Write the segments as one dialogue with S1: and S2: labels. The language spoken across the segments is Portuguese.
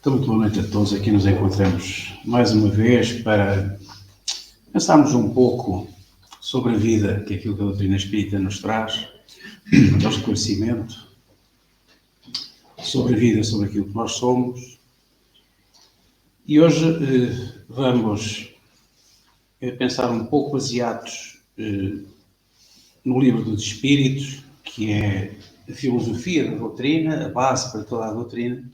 S1: Então, muito boa noite a todos. Aqui nos encontramos mais uma vez para pensarmos um pouco sobre a vida, que é aquilo que a doutrina espírita nos traz, o esclarecimento sobre a vida, sobre aquilo que nós somos. E hoje vamos pensar um pouco baseados no livro dos Espíritos, que é a filosofia da doutrina, a base para toda a doutrina,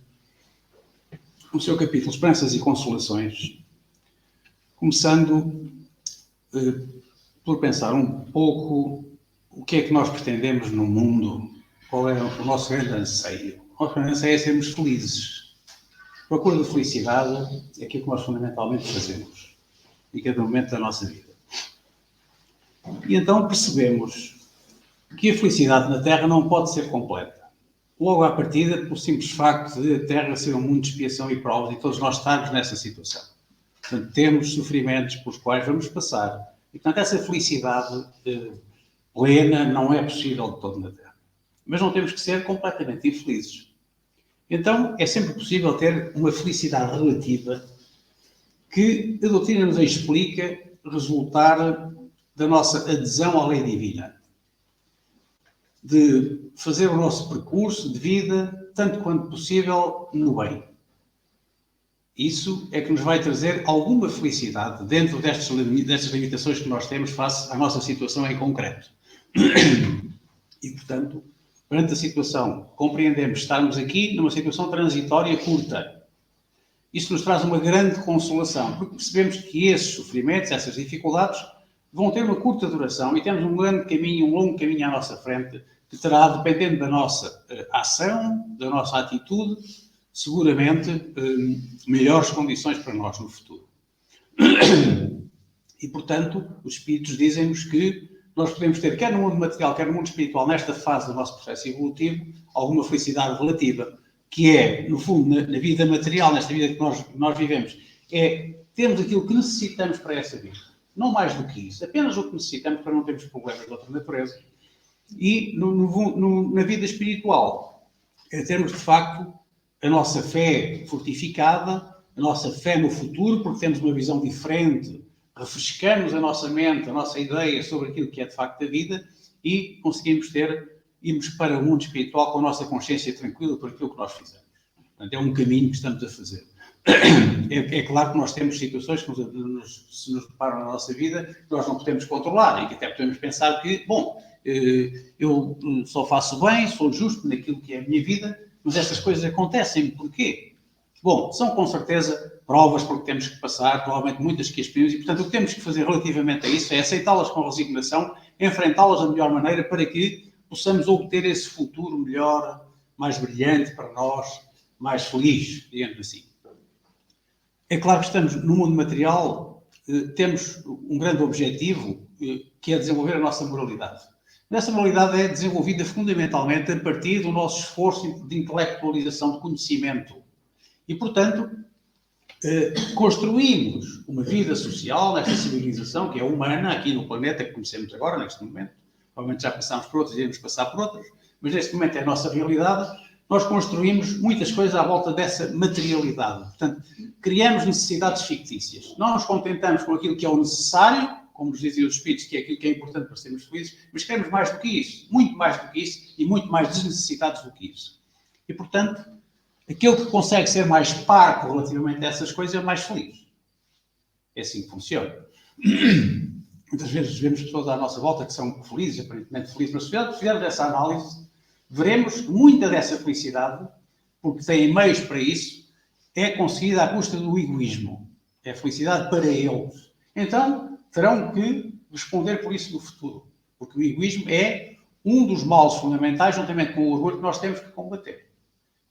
S1: no seu capítulo Esperanças e Consolações, começando por pensar um pouco o que é que nós pretendemos no mundo, qual é o nosso grande anseio. O nosso grande anseio é sermos felizes. A procura de felicidade é aquilo que nós fundamentalmente fazemos em cada momento da nossa vida. E então percebemos que a felicidade na Terra não pode ser completa. Logo à partida, pelo simples facto de a Terra ser um mundo de expiação e provas e todos nós estarmos nessa situação. Portanto, temos sofrimentos pelos quais vamos passar. E, portanto, essa felicidade plena não é possível de todo na Terra. Mas não temos que ser completamente infelizes. Então, é sempre possível ter uma felicidade relativa que a doutrina nos explica resultar da nossa adesão à lei divina. De fazer o nosso percurso de vida, tanto quanto possível, no bem. Isso é que nos vai trazer alguma felicidade dentro destas limitações que nós temos face à nossa situação em concreto. E, portanto, perante a situação, compreendemos estarmos aqui numa situação transitória curta. Isso nos traz uma grande consolação, porque percebemos que esses sofrimentos, essas dificuldades, vão ter uma curta duração e temos um grande caminho, um longo caminho à nossa frente, que terá, dependendo da nossa ação, da nossa atitude, seguramente melhores condições para nós no futuro. E, portanto, os Espíritos dizem-nos que nós podemos ter, quer no mundo material, quer no mundo espiritual, nesta fase do nosso processo evolutivo, alguma felicidade relativa, que é, no fundo, na vida material, nesta vida que nós vivemos, é termos aquilo que necessitamos para essa vida. Não mais do que isso, apenas o que necessitamos para não termos problemas de outra natureza. E na vida espiritual, é termos, de facto, a nossa fé fortificada, a nossa fé no futuro, porque temos uma visão diferente, refrescamos a nossa mente, a nossa ideia sobre aquilo que é, de facto, a vida e conseguimos irmos para o mundo espiritual com a nossa consciência tranquila por aquilo que nós fizemos. Portanto, é um caminho que estamos a fazer. É claro que nós temos situações que se nos deparam na nossa vida que nós não podemos controlar e que até podemos pensar que, bom, eu só faço bem, sou justo naquilo que é a minha vida, mas estas coisas acontecem. Porquê? Bom, são com certeza provas porque temos que passar, provavelmente muitas que exprimimos, e portanto o que temos que fazer relativamente a isso é aceitá-las com resignação, enfrentá-las da melhor maneira para que possamos obter esse futuro melhor, mais brilhante para nós, mais feliz, digamos assim. É claro que estamos no mundo material, temos um grande objetivo, que é desenvolver a nossa moralidade. Essa moralidade é desenvolvida fundamentalmente a partir do nosso esforço de intelectualização, de conhecimento. E, portanto, construímos uma vida social nesta civilização que é humana, aqui no planeta que conhecemos agora, neste momento. Provavelmente já passámos por outros, iremos passar por outros, mas neste momento é a nossa realidade. Nós construímos muitas coisas à volta dessa materialidade. Portanto, criamos necessidades fictícias. Não nos contentamos com aquilo que é o necessário, como nos diziam os Espíritos, que é aquilo que é importante para sermos felizes, mas queremos mais do que isso, muito mais do que isso e muito mais desnecessitados do que isso. E, portanto, aquele que consegue ser mais parco relativamente a essas coisas é mais feliz. É assim que funciona. Muitas vezes vemos pessoas à nossa volta que são felizes, aparentemente felizes, mas se fizermos essa análise, veremos que muita dessa felicidade, porque têm meios para isso, é conseguida à custa do egoísmo. É felicidade para eles. Então, terão que responder por isso no futuro. Porque o egoísmo é um dos males fundamentais, juntamente com o orgulho, que nós temos que combater.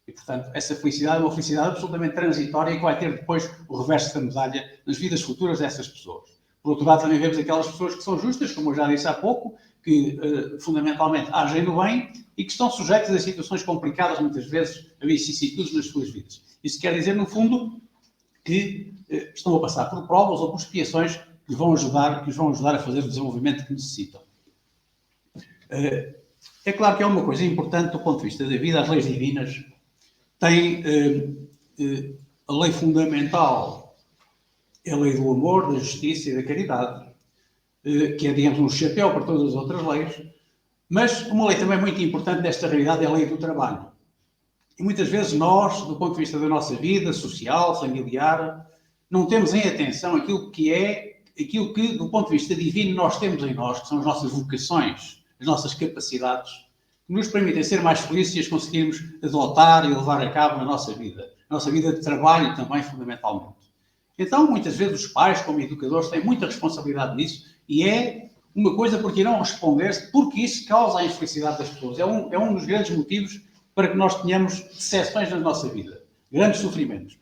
S1: E, portanto, essa felicidade é uma felicidade absolutamente transitória e que vai ter depois o reverso da medalha nas vidas futuras dessas pessoas. Por outro lado, também vemos aquelas pessoas que são justas, como eu já disse há pouco, que fundamentalmente agem no bem e que estão sujeitas a situações complicadas, muitas vezes, a vicissitudes nas suas vidas. Isso quer dizer, no fundo, que estão a passar por provas ou por expiações que os vão ajudar a fazer o desenvolvimento que necessitam. É claro que é uma coisa importante do ponto de vista da vida, as leis divinas têm a lei fundamental é a lei do amor, da justiça e da caridade, que é, digamos, um chapéu para todas as outras leis, mas uma lei também muito importante nesta realidade é a lei do trabalho. E muitas vezes nós, do ponto de vista da nossa vida social, familiar, não temos em atenção aquilo que, do ponto de vista divino, nós temos em nós, que são as nossas vocações, as nossas capacidades, que nos permitem ser mais felizes e as conseguirmos adotar e levar a cabo na nossa vida de trabalho também, fundamentalmente. Então, muitas vezes, os pais, como educadores, têm muita responsabilidade nisso e é uma coisa por que não responder-se, porque isso causa a infelicidade das pessoas. É um dos grandes motivos para que nós tenhamos decepções na nossa vida, grandes sofrimentos.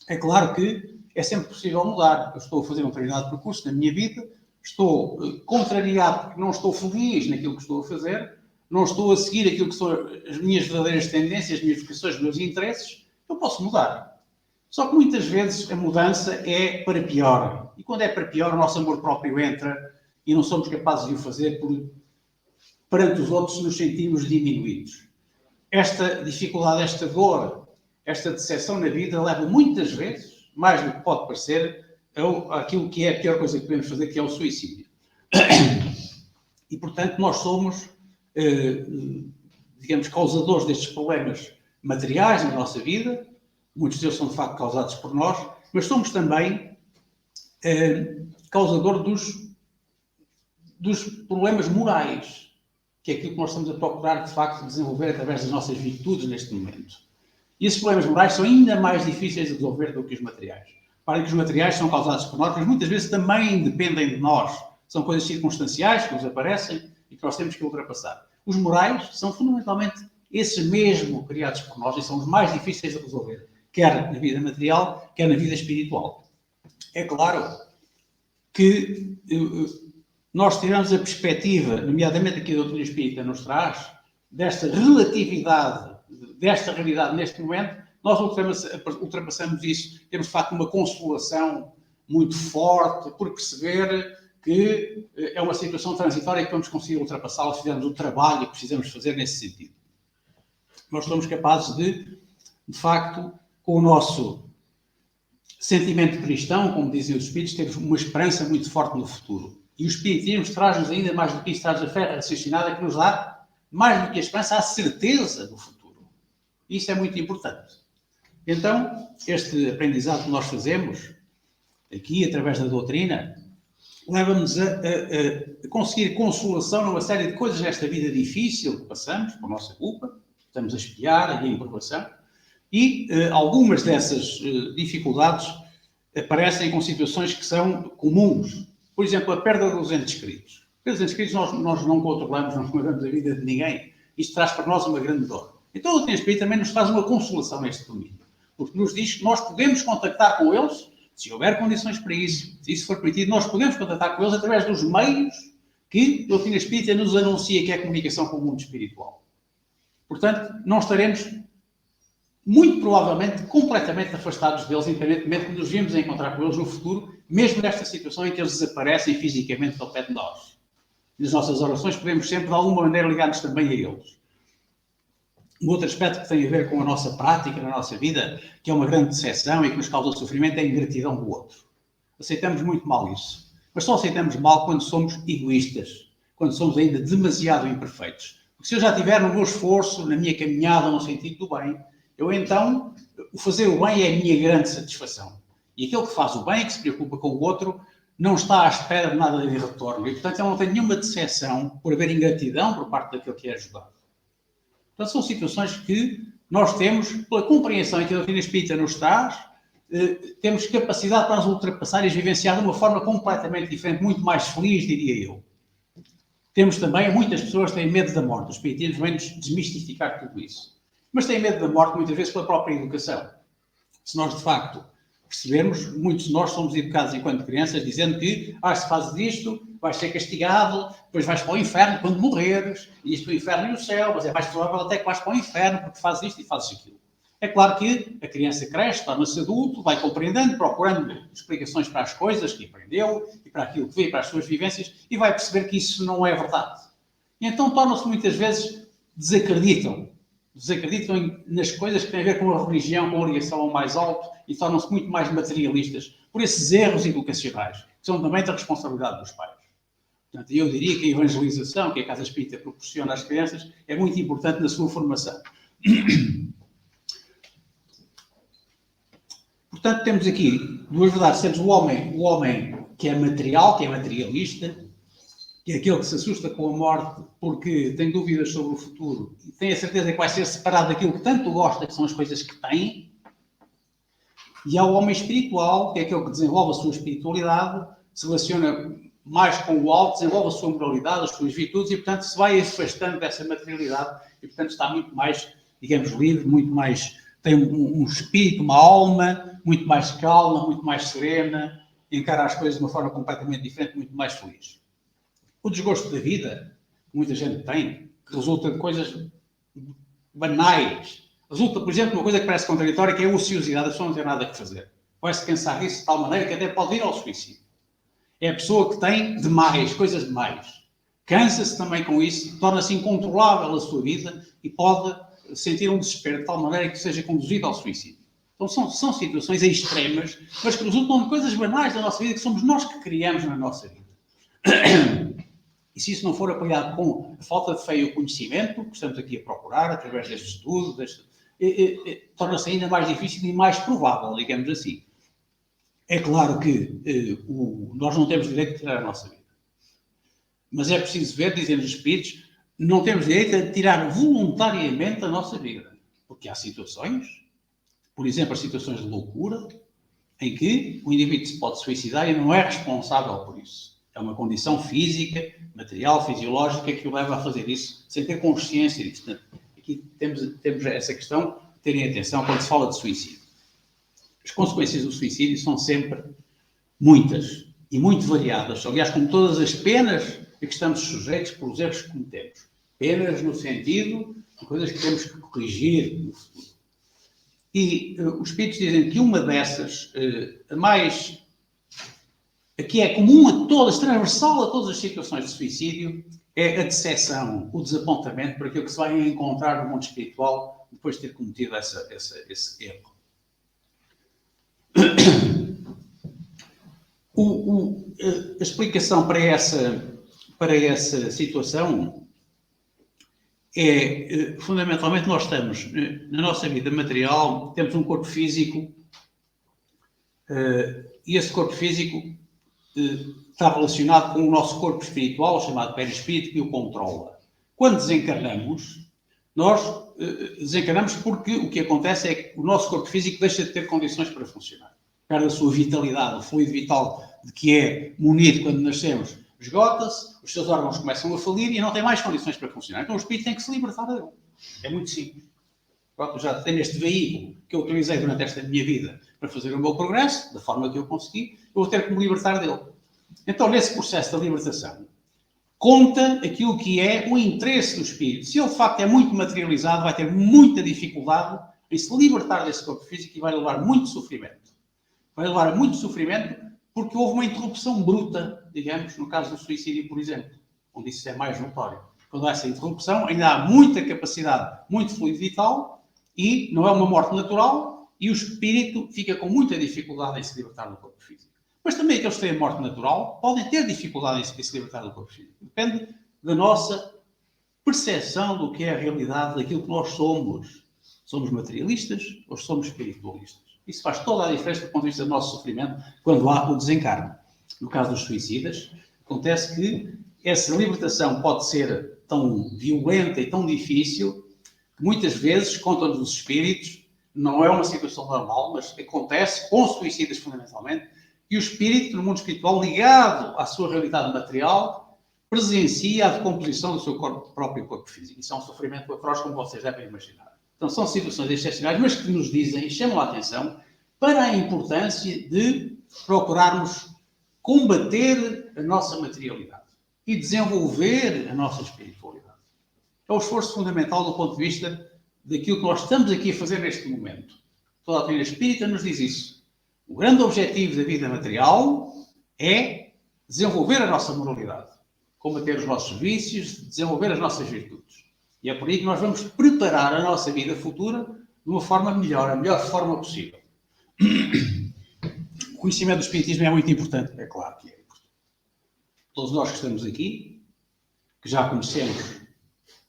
S1: É claro que é sempre possível mudar. Eu estou a fazer um determinado percurso na minha vida, estou contrariado porque não estou feliz naquilo que estou a fazer, não estou a seguir aquilo que são as minhas verdadeiras tendências, as minhas vocações, os meus interesses, eu posso mudar. Só que muitas vezes a mudança é para pior. E quando é para pior, o nosso amor próprio entra e não somos capazes de o fazer perante os outros nos sentimos diminuídos. Esta dificuldade, esta dor, esta decepção na vida leva muitas vezes, mais do que pode parecer, àquilo que é a pior coisa que podemos fazer, que é o suicídio. E, portanto, nós somos, digamos, causadores destes problemas materiais na nossa vida. Muitos deles são, de facto, causados por nós, mas somos também causador dos problemas morais, que é aquilo que nós estamos a procurar, de facto, desenvolver através das nossas virtudes neste momento. E esses problemas morais são ainda mais difíceis de resolver do que os materiais. Para que os materiais são causados por nós, mas muitas vezes também dependem de nós. São coisas circunstanciais que nos aparecem e que nós temos que ultrapassar. Os morais são fundamentalmente esses mesmo criados por nós e são os mais difíceis de resolver, quer na vida material, quer na vida espiritual. É claro que nós tiramos a perspectiva, nomeadamente aqui a doutrina espírita nos traz, desta relatividade, desta realidade neste momento, nós ultrapassamos isso, temos de facto uma consolação muito forte por perceber que é uma situação transitória e que vamos conseguir ultrapassá-la se fizermos o trabalho que precisamos fazer nesse sentido. Nós somos capazes de facto, com o nosso sentimento cristão, como dizem os Espíritos, temos uma esperança muito forte no futuro. E o Espiritismo traz-nos ainda mais do que isso, traz a fé raciocinada que nos dá, mais do que a esperança, a certeza do futuro. Isso é muito importante. Então, este aprendizado que nós fazemos, aqui, através da doutrina, leva-nos a conseguir consolação numa série de coisas nesta vida difícil que passamos, por nossa culpa, estamos a espiar e a improvação, e algumas dessas dificuldades aparecem com situações que são comuns. Por exemplo, a perda dos entes queridos. Os entes queridos nós não controlamos, não controlamos a vida de ninguém. Isto traz para nós uma grande dor. Então o doutrina espírita também nos traz uma consolação neste domínio, porque nos diz que nós podemos contactar com eles, se houver condições para isso, se isso for permitido, nós podemos contactar com eles através dos meios que a doutrina espírita nos anuncia, que é a comunicação com o mundo espiritual. Portanto, não estaremos, muito provavelmente, completamente afastados deles, independentemente de nos virmos a encontrar com eles no futuro, mesmo nesta situação em que eles desaparecem fisicamente ao pé de nós. Nas nossas orações podemos sempre, de alguma maneira, ligar-nos também a eles. Um outro aspecto que tem a ver com a nossa prática, na nossa vida, que é uma grande decepção e que nos causa sofrimento, é a ingratidão do outro. Aceitamos muito mal isso. Mas só aceitamos mal quando somos egoístas, quando somos ainda demasiado imperfeitos. Porque se eu já tiver no meu esforço, na minha caminhada, no sentido do bem, eu então, o fazer o bem é a minha grande satisfação. E aquele que faz o bem, que se preocupa com o outro, não está à espera de nada de retorno. E, portanto, ele não tem nenhuma decepção por haver ingratidão por parte daquele que é ajudado. Portanto, são situações que nós temos, pela compreensão que a doutrina espírita nos traz, temos capacidade para as ultrapassar e as vivenciar de uma forma completamente diferente, muito mais feliz, diria eu. Temos também, muitas pessoas têm medo da morte. Os espiritismos vêm-nos desmistificar tudo isso. Mas têm medo da morte, muitas vezes, pela própria educação. Se nós, de facto, percebermos, muitos de nós somos educados enquanto crianças, dizendo que, se fazes isto, vais ser castigado, depois vais para o inferno quando morreres, e isto o inferno e o céu, mas é mais provável até que vais para o inferno, porque fazes isto e fazes aquilo. É claro que a criança cresce, torna-se adulto, vai compreendendo, procurando explicações para as coisas que aprendeu, e para aquilo que vê, para as suas vivências, e vai perceber que isso não é verdade. E então tornam-se muitas vezes, desacreditam Desacreditam nas coisas que têm a ver com a religião, com a ligação ao mais alto e tornam-se muito mais materialistas por esses erros educacionais, que são também da responsabilidade dos pais. Portanto, eu diria que a evangelização que a Casa Espírita proporciona às crianças é muito importante na sua formação. Portanto, temos aqui duas verdades. Temos o homem que é material, que é materialista, que é aquele que se assusta com a morte porque tem dúvidas sobre o futuro e tem a certeza que vai ser separado daquilo que tanto gosta, que são as coisas que tem. E há o homem espiritual, que é aquele que desenvolve a sua espiritualidade, se relaciona mais com o alto, desenvolve a sua moralidade, as suas virtudes e, portanto, se vai afastando dessa materialidade e, portanto, está muito mais, digamos, livre, muito mais, tem um espírito, uma alma muito mais calma, muito mais serena, encara as coisas de uma forma completamente diferente, muito mais feliz. O desgosto da vida, que muita gente tem, que resulta de coisas banais. Resulta, por exemplo, de uma coisa que parece contraditória, que é a ociosidade. A pessoa não tem nada a fazer. Vai-se cansar disso de tal maneira que até pode ir ao suicídio. É a pessoa que tem demais, coisas demais. Cansa-se também com isso, torna-se incontrolável a sua vida e pode sentir um desespero de tal maneira que seja conduzido ao suicídio. Então são situações extremas, mas que resultam de coisas banais da nossa vida, que somos nós que criamos na nossa vida. E se isso não for apoiado com a falta de fé e o conhecimento, que estamos aqui a procurar, através deste estudo, torna-se ainda mais difícil e mais provável, digamos assim. É claro que nós não temos direito de tirar a nossa vida. Mas é preciso ver, dizem os Espíritos, não temos direito a tirar voluntariamente a nossa vida. Porque há situações, por exemplo, as situações de loucura, em que o indivíduo se pode suicidar e não é responsável por isso. É uma condição física, material, fisiológica que o leva a fazer isso sem ter consciência disso. Aqui temos essa questão de terem atenção quando se fala de suicídio. As consequências do suicídio são sempre muitas e muito variadas. Aliás, como todas as penas a que estamos sujeitos pelos erros que cometemos. Penas no sentido de coisas que temos que corrigir no futuro. E os Espíritos dizem que uma dessas, a que é comum a todas, transversal a todas as situações de suicídio, é a decepção, o desapontamento por aquilo que se vai encontrar no mundo espiritual depois de ter cometido esse erro. A explicação para essa situação é, fundamentalmente, nós estamos, na nossa vida material, temos um corpo físico e esse corpo físico está relacionado com o nosso corpo espiritual, chamado perispírito, que o controla. Quando desencarnamos, nós desencarnamos porque o que acontece é que o nosso corpo físico deixa de ter condições para funcionar. Perde a sua vitalidade, o fluido vital de que é munido quando nascemos, esgota-se, os seus órgãos começam a falir e não tem mais condições para funcionar. Então o espírito tem que se libertar dele. É muito simples. Pronto, já tenho este veículo que eu utilizei durante esta minha vida para fazer o meu progresso, da forma que eu consegui, eu vou ter que me libertar dele. Então, nesse processo da libertação, conta aquilo que é o interesse do espírito. Se ele, de facto, é muito materializado, vai ter muita dificuldade em se libertar desse corpo físico e vai levar muito sofrimento. Vai levar a muito sofrimento porque houve uma interrupção bruta, digamos, no caso do suicídio, por exemplo, onde isso é mais notório. Quando há essa interrupção, ainda há muita capacidade, muito fluido vital, e não é uma morte natural, e o espírito fica com muita dificuldade em se libertar do corpo físico. Mas também aqueles que têm morte natural podem ter dificuldade em se libertar do corpo físico. Depende da nossa percepção do que é a realidade, daquilo que nós somos. Somos materialistas ou somos espiritualistas? Isso faz toda a diferença do ponto de vista do nosso sofrimento quando há o desencarne. No caso dos suicidas, acontece que essa libertação pode ser tão violenta e tão difícil que muitas vezes, contam-nos os espíritos, não é uma situação normal, mas acontece com suicidas fundamentalmente, que o espírito, no mundo espiritual, ligado à sua realidade material, presencia a decomposição do seu próprio corpo físico. Isso é um sofrimento atroz, como vocês devem imaginar. Então, são situações excepcionais, mas que nos dizem e chamam a atenção para a importância de procurarmos combater a nossa materialidade e desenvolver a nossa espiritualidade. É o esforço fundamental do ponto de vista daquilo que nós estamos aqui a fazer neste momento. Toda a doutrina espírita nos diz isso. O grande objetivo da vida material é desenvolver a nossa moralidade, combater os nossos vícios, desenvolver as nossas virtudes. E é por aí que nós vamos preparar a nossa vida futura de uma forma melhor, a melhor forma possível. O conhecimento do Espiritismo é muito importante, é claro que é importante. Todos nós que estamos aqui, que já conhecemos,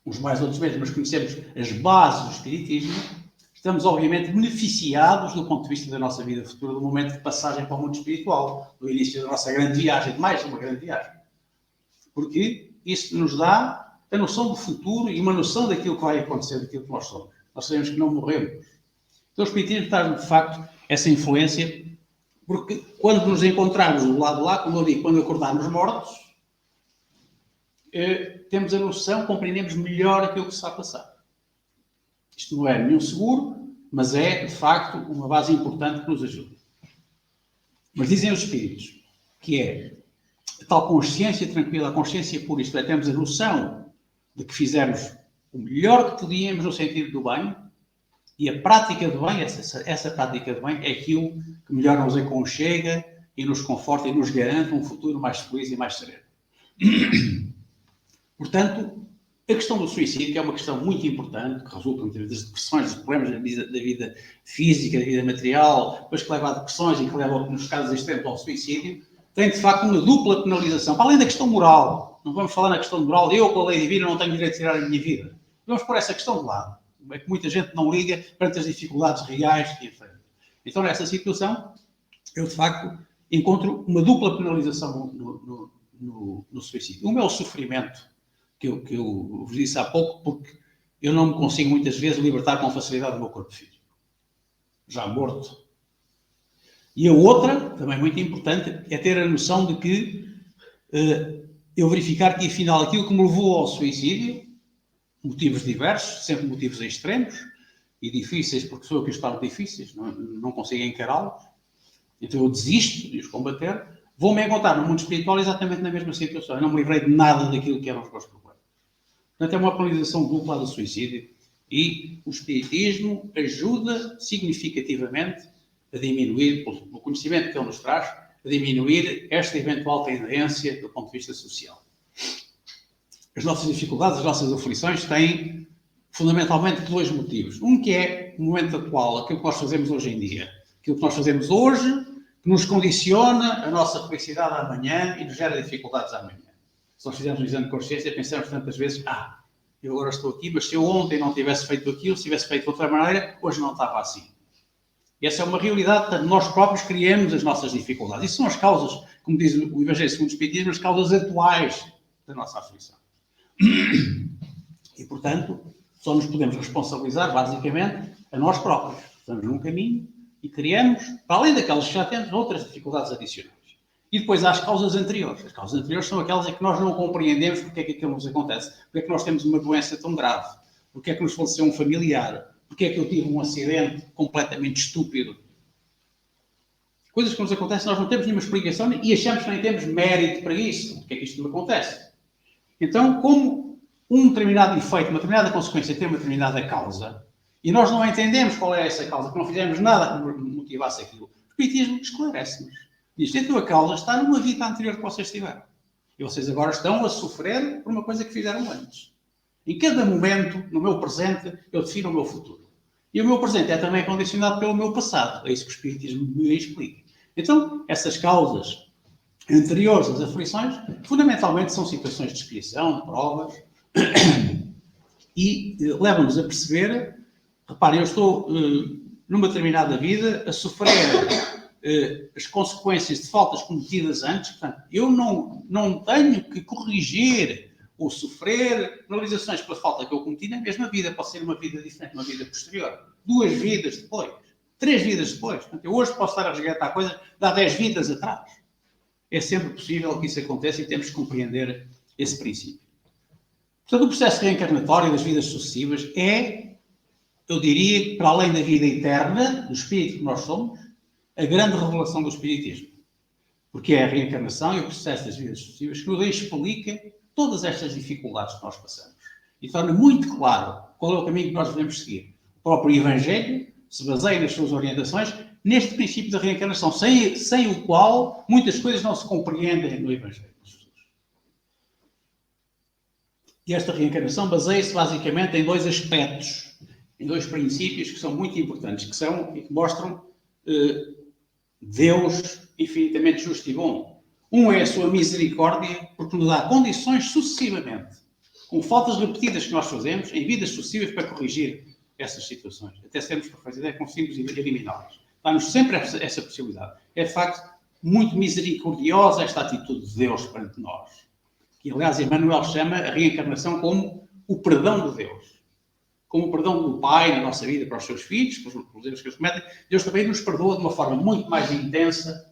S1: uns mais outros menos, mas conhecemos as bases do Espiritismo, estamos obviamente beneficiados do ponto de vista da nossa vida futura, do momento de passagem para o mundo espiritual, do início da nossa grande viagem, de mais uma grande viagem. Porque isso nos dá a noção do futuro e uma noção daquilo que vai acontecer, daquilo que nós somos. Nós sabemos que não morremos. Então o Espiritismo traz, de facto, essa influência, porque quando nos encontrarmos do lado de lá, como eu digo, quando acordarmos mortos, temos a noção, compreendemos melhor aquilo que se está a passar. Isto não é nenhum seguro, mas é, de facto, uma base importante que nos ajuda. Mas dizem os Espíritos que é a tal consciência tranquila, a consciência pura, isto é, temos a noção de que fizemos o melhor que podíamos no sentido do bem, e a prática do bem, essa prática do bem é aquilo que melhor nos aconchega e nos conforta e nos garante um futuro mais feliz e mais sereno. Portanto, a questão do suicídio, que é uma questão muito importante, que resulta muitas vezes das depressões, dos problemas da vida física, da vida material, depois que leva a depressões e que leva, nos casos extremos, ao suicídio, tem de facto uma dupla penalização, para além da questão moral. Não vamos falar na questão moral, eu, com a lei divina, não tenho direito de tirar a minha vida. Vamos pôr essa questão de lado. É que muita gente não liga perante as dificuldades reais que enfrenta. Então, nessa situação, eu, de facto, encontro uma dupla penalização no suicídio. Uma é o sofrimento, que eu vos disse há pouco, porque eu não me consigo, muitas vezes, libertar com facilidade do meu corpo físico. Já morto. E a outra, também muito importante, é ter a noção de que eu verificar que, afinal, aquilo que me levou ao suicídio, motivos diversos, sempre motivos extremos e difíceis, porque sou eu que os torno difíceis, não consigo encará-los. Então eu desisto de os combater. Vou-me encontrar no mundo espiritual exatamente na mesma situação. Eu não me livrei de nada daquilo que eram os meus problemas. Portanto, é uma penalização dupla do suicídio e o Espiritismo ajuda significativamente a diminuir, pelo conhecimento que ele nos traz, a diminuir esta eventual tendência do ponto de vista social. As nossas dificuldades, as nossas aflições têm fundamentalmente dois motivos. Um que é o momento atual, aquilo que nós fazemos hoje em dia. Aquilo que nós fazemos hoje, que nos condiciona a nossa felicidade amanhã e nos gera dificuldades amanhã. Se nós fizermos um exame de consciência, pensamos tantas vezes, eu agora estou aqui, mas se eu ontem não tivesse feito aquilo, se tivesse feito de outra maneira, hoje não estava assim. E essa é uma realidade, portanto, nós próprios criamos as nossas dificuldades. Isso são as causas, como diz o Evangelho segundo o Espiritismo, as causas atuais da nossa aflição. E, portanto, só nos podemos responsabilizar, basicamente, a nós próprios. Estamos num caminho e criamos, para além daquelas que já temos, outras dificuldades adicionais. E depois há as causas anteriores. As causas anteriores são aquelas em que nós não compreendemos porque é que aquilo nos acontece. Porque é que nós temos uma doença tão grave. Porque é que nos faleceu um familiar. Porque é que eu tive um acidente completamente estúpido. Coisas que nos acontecem, nós não temos nenhuma explicação e achamos que nem temos mérito para isso. Porque é que isto me acontece? Então, como um determinado efeito, uma determinada consequência tem uma determinada causa, e nós não entendemos qual é essa causa, que não fizemos nada que motivasse aquilo, o Espiritismo esclarece-nos. Diz, a tua causa está numa vida anterior que vocês tiveram. E vocês agora estão a sofrer por uma coisa que fizeram antes. Em cada momento, no meu presente, eu defino o meu futuro. E o meu presente é também condicionado pelo meu passado. É isso que o Espiritismo me explica. Então, essas causas anteriores às aflições, fundamentalmente são situações de expiação, de provas, e levam-nos a perceber, reparem, eu estou numa determinada vida a sofrer as consequências de faltas cometidas antes, portanto, eu não tenho que corrigir ou sofrer penalizações pela falta que eu cometi na mesma vida, pode ser uma vida diferente, uma vida posterior, 2 vidas depois, 3 vidas depois, portanto, eu hoje posso estar a resgatar coisas de há 10 vidas atrás. É sempre possível que isso aconteça e temos que compreender esse princípio. Portanto, o processo reencarnatório das vidas sucessivas é, eu diria, para além da vida eterna, do espírito que nós somos, a grande revelação do Espiritismo. Porque é a reencarnação e o processo das vidas sucessivas que nos explica todas estas dificuldades que nós passamos. E torna muito claro qual é o caminho que nós devemos seguir. O próprio Evangelho se baseia nas suas orientações neste princípio da reencarnação, sem o qual muitas coisas não se compreendem no Evangelho de Jesus. E esta reencarnação baseia-se basicamente em dois aspectos, em dois princípios que são muito importantes, que são e que mostram Deus infinitamente justo e bom. Um é a sua misericórdia, porque nos dá condições sucessivamente, com faltas repetidas que nós fazemos, em vidas sucessivas para corrigir essas situações. Até se temos perfeita ideia, conseguimos eliminá-las. Dá-nos sempre essa possibilidade. É, de facto, muito misericordiosa esta atitude de Deus perante nós. Que, aliás, Emmanuel chama a reencarnação como o perdão de Deus. Como o perdão do Pai na nossa vida para os seus filhos, pelos erros que eles cometem, Deus também nos perdoa de uma forma muito mais intensa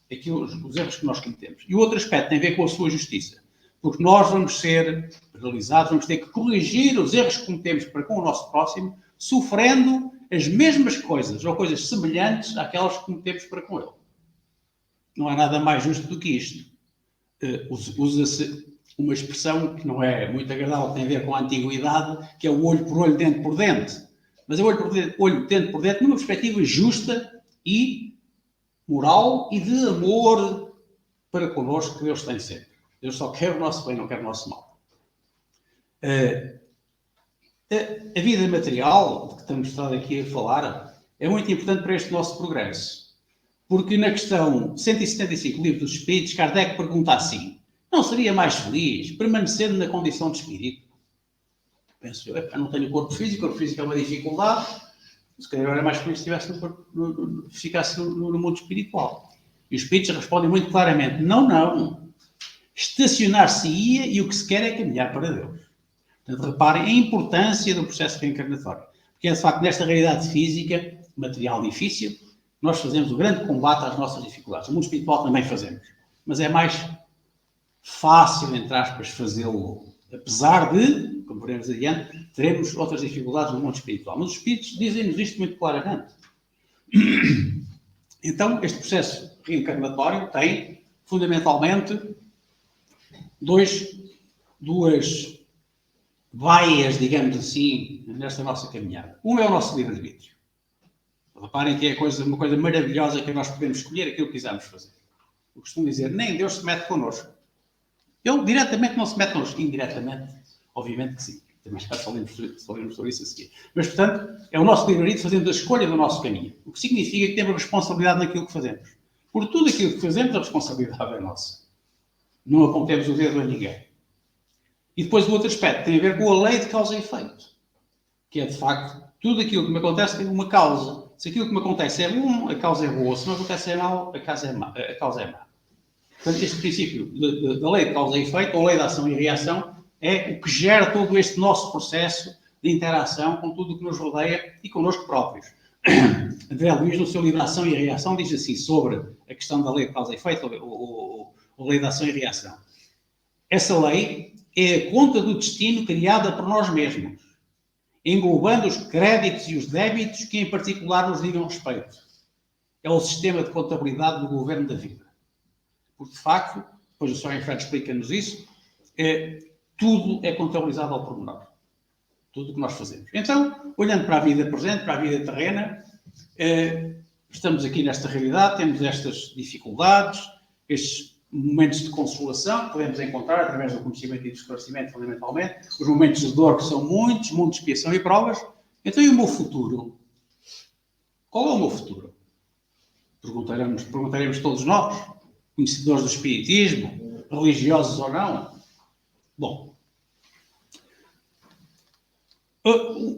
S1: os erros que nós cometemos. E o outro aspecto tem a ver com a sua justiça. Porque nós vamos ser penalizados, vamos ter que corrigir os erros que cometemos para com o nosso próximo, sofrendo as mesmas coisas, ou coisas semelhantes àquelas que cometemos para com ele. Não há nada mais justo do que isto. Usa-se uma expressão que não é muito agradável, que tem a ver com a antiguidade, que é o olho por olho, dente por dente. Mas é o olho dente por dente numa perspectiva justa e moral e de amor para connosco que Deus tem sempre. Deus só quer o nosso bem, não quer o nosso mal. A vida material, de que estamos estado aqui a falar, é muito importante para este nosso progresso. Porque na questão 175 do Livro dos Espíritos, Kardec pergunta assim: não seria mais feliz permanecendo na condição de espírito? Penso eu, não tenho corpo físico, o corpo físico é uma dificuldade, se calhar era mais feliz se ficasse no mundo espiritual. E os espíritos respondem muito claramente: não. Estacionar-se-ia e o que se quer é caminhar para Deus. Portanto, reparem a importância do processo reencarnatório. Porque é, de facto, nesta realidade física, material difícil, nós fazemos o grande combate às nossas dificuldades. No mundo espiritual também fazemos. Mas é mais fácil, entre aspas, fazê-lo. Apesar de, como veremos adiante, teremos outras dificuldades no mundo espiritual. Mas os espíritos dizem-nos isto muito claramente. Então, este processo reencarnatório tem, fundamentalmente, duas vaias, digamos assim, nesta nossa caminhada. Um é o nosso livre-arbítrio. Reparem que é uma coisa maravilhosa que nós podemos escolher aquilo que quisermos fazer. Eu costumo dizer, nem Deus se mete connosco. Ele diretamente não se mete connosco. Indiretamente, obviamente que sim. Também já falaremos sobre isso a seguir. Mas, portanto, é o nosso livre-arbítrio fazendo a escolha do nosso caminho. O que significa que temos responsabilidade naquilo que fazemos. Por tudo aquilo que fazemos, a responsabilidade é nossa. Não apontemos o dedo a ninguém. E depois o outro aspecto tem a ver com a lei de causa e efeito. Que é, de facto, tudo aquilo que me acontece tem uma causa. Se aquilo que me acontece é bom, a causa é boa. Se me acontece é mau, a causa é má. Portanto, este princípio da lei de causa e efeito, ou lei da ação e reação, é o que gera todo este nosso processo de interação com tudo o que nos rodeia e connosco próprios. André Luiz, no seu livro Ação e Reação, diz assim sobre a questão da lei de causa e efeito, ou lei da ação e reação. Essa lei é a conta do destino criada por nós mesmos, englobando os créditos e os débitos que, em particular, nos digam respeito. É o sistema de contabilidade do governo da vida. Porque, de facto, depois o Sr. Enfrente explica-nos isso, tudo é contabilizado ao pormenor. Tudo o que nós fazemos. Então, olhando para a vida presente, para a vida terrena, estamos aqui nesta realidade, temos estas dificuldades, estes momentos de consolação que podemos encontrar através do conhecimento e do esclarecimento, fundamentalmente, os momentos de dor que são muitos, de expiação e provas. Então, e o meu futuro? Qual é o meu futuro? Perguntaremos todos nós, conhecedores do espiritismo, religiosos ou não. Bom,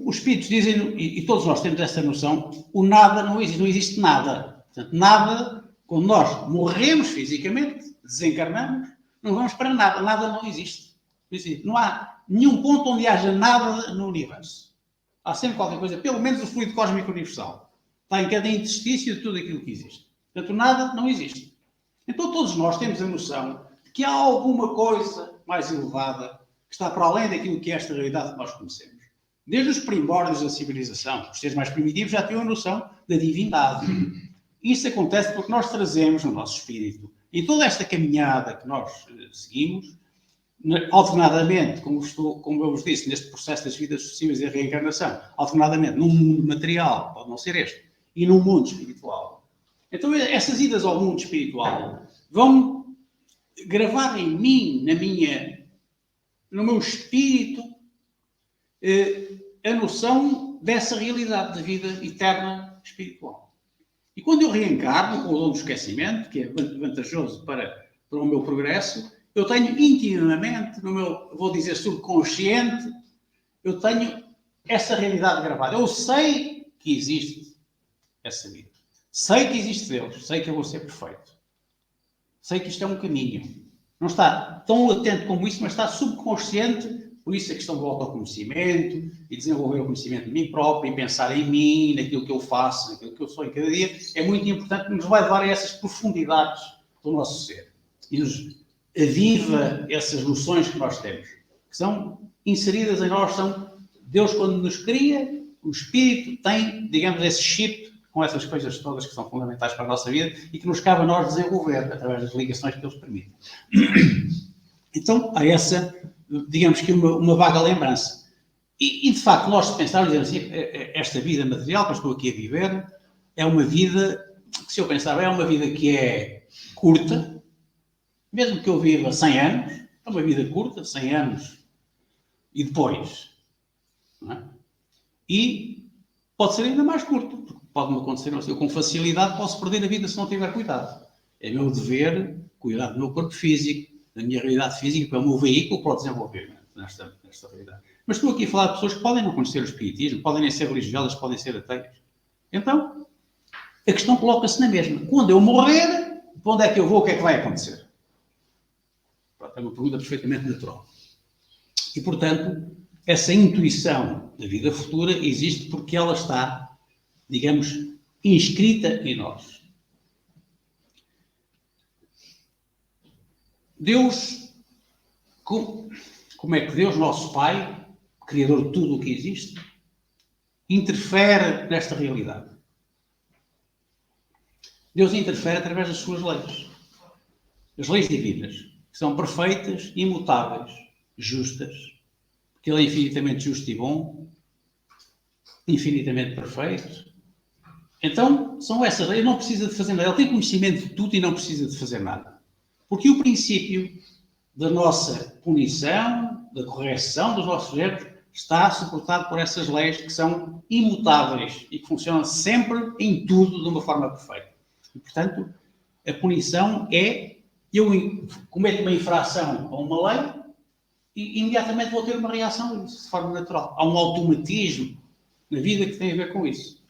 S1: os espíritos dizem, e todos nós temos essa noção, o nada não existe nada. Portanto, nada, quando nós morremos fisicamente, desencarnamos, não vamos para nada, nada não existe. Não há nenhum ponto onde haja nada no universo. Há sempre qualquer coisa, pelo menos o fluido cósmico universal. Está em cada interstício de tudo aquilo que existe. Portanto, nada não existe. Então todos nós temos a noção de que há alguma coisa mais elevada que está para além daquilo que é esta realidade que nós conhecemos. Desde os primórdios da civilização, os seres mais primitivos já tinham a noção da divindade. Isso acontece porque nós trazemos no nosso espírito, em toda esta caminhada que nós seguimos, alternadamente, como eu vos disse, neste processo das vidas sucessivas e a reencarnação, alternadamente num mundo material, pode não ser este, e num mundo espiritual. Então, essas idas ao mundo espiritual vão gravar em mim, na minha no meu espírito, a noção dessa realidade da vida eterna espiritual. E quando eu reencarno com o dom do esquecimento, que é vantajoso para o meu progresso, eu tenho intimamente, no meu, vou dizer, subconsciente, eu tenho essa realidade gravada. Eu sei que existe essa vida. Sei que existe Deus. Sei que eu vou ser perfeito. Sei que isto é um caminho. Não está tão atento como isso, mas está subconsciente. Por isso a questão do autoconhecimento e desenvolver o conhecimento de mim próprio e pensar em mim, naquilo que eu faço, naquilo que eu sou em cada dia, é muito importante, nos vai levar a essas profundidades do nosso ser. E nos aviva essas noções que nós temos, que são inseridas em nós, são Deus quando nos cria, o Espírito tem, digamos, esse chip com essas coisas todas que são fundamentais para a nossa vida e que nos cabe a nós desenvolver através das ligações que Deus permite. Então, há essa, digamos que uma vaga lembrança. E de facto, nós pensarmos assim, esta vida material que eu estou aqui a viver, é uma vida, que se eu pensar, é uma vida que é curta, mesmo que eu viva 100 anos, é uma vida curta, 100 anos, e depois, não é? E pode ser ainda mais curto, porque pode-me acontecer, eu com facilidade posso perder a vida se não tiver cuidado. É meu dever cuidar do meu corpo físico, da minha realidade física, para o meu veículo para o desenvolvimento nesta realidade. Mas estou aqui a falar de pessoas que podem não conhecer o espiritismo, podem nem ser religiosas, podem ser ateias. Então, a questão coloca-se na mesma. Quando eu morrer, para onde é que eu vou, o que é que vai acontecer? É uma pergunta perfeitamente natural. E, portanto, essa intuição da vida futura existe porque ela está, digamos, inscrita em nós. Deus, como é que Deus, nosso Pai, Criador de tudo o que existe, interfere nesta realidade? Deus interfere através das suas leis. As leis divinas, que são perfeitas, imutáveis, justas, porque Ele é infinitamente justo e bom, infinitamente perfeito. Então, são essas leis. Ele não precisa de fazer nada. Ele tem conhecimento de tudo e não precisa de fazer nada. Porque o princípio da nossa punição, da correção dos nossos erros, está suportado por essas leis que são imutáveis e que funcionam sempre em tudo de uma forma perfeita. E, portanto, a punição é, eu cometo uma infração a uma lei e imediatamente vou ter uma reação a isso, de forma natural. Há um automatismo na vida que tem a ver com isso.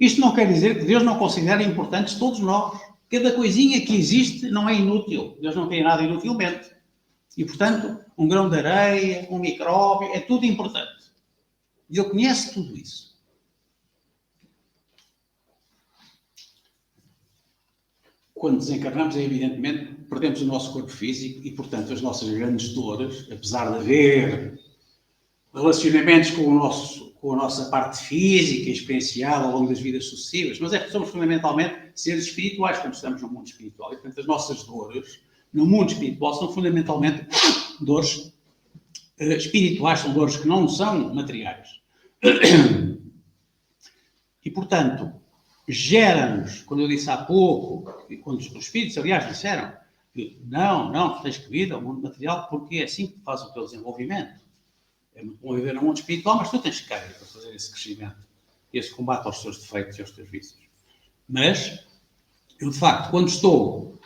S1: Isto não quer dizer que Deus não considere importantes todos nós. Cada coisinha que existe não é inútil. Deus não tem nada inutilmente. E, portanto, um grão de areia, um micróbio, é tudo importante. E Ele conhece tudo isso. Quando desencarnamos, evidentemente, perdemos o nosso corpo físico e, portanto, as nossas grandes dores, apesar de haver relacionamentos com a nossa parte física, experienciada ao longo das vidas sucessivas, mas é que somos fundamentalmente seres espirituais quando estamos no mundo espiritual. E, portanto, as nossas dores no mundo espiritual são fundamentalmente dores espirituais, são dores que não são materiais. E, portanto, gera-nos, quando eu disse há pouco, quando os espíritos, aliás, disseram que não, tens que vir ao mundo material porque é assim que faz o teu desenvolvimento. É muito bom viver no mundo espiritual, mas tu tens que cair para fazer esse crescimento, esse combate aos teus defeitos e aos teus vícios. Mas, eu, de facto, quando estou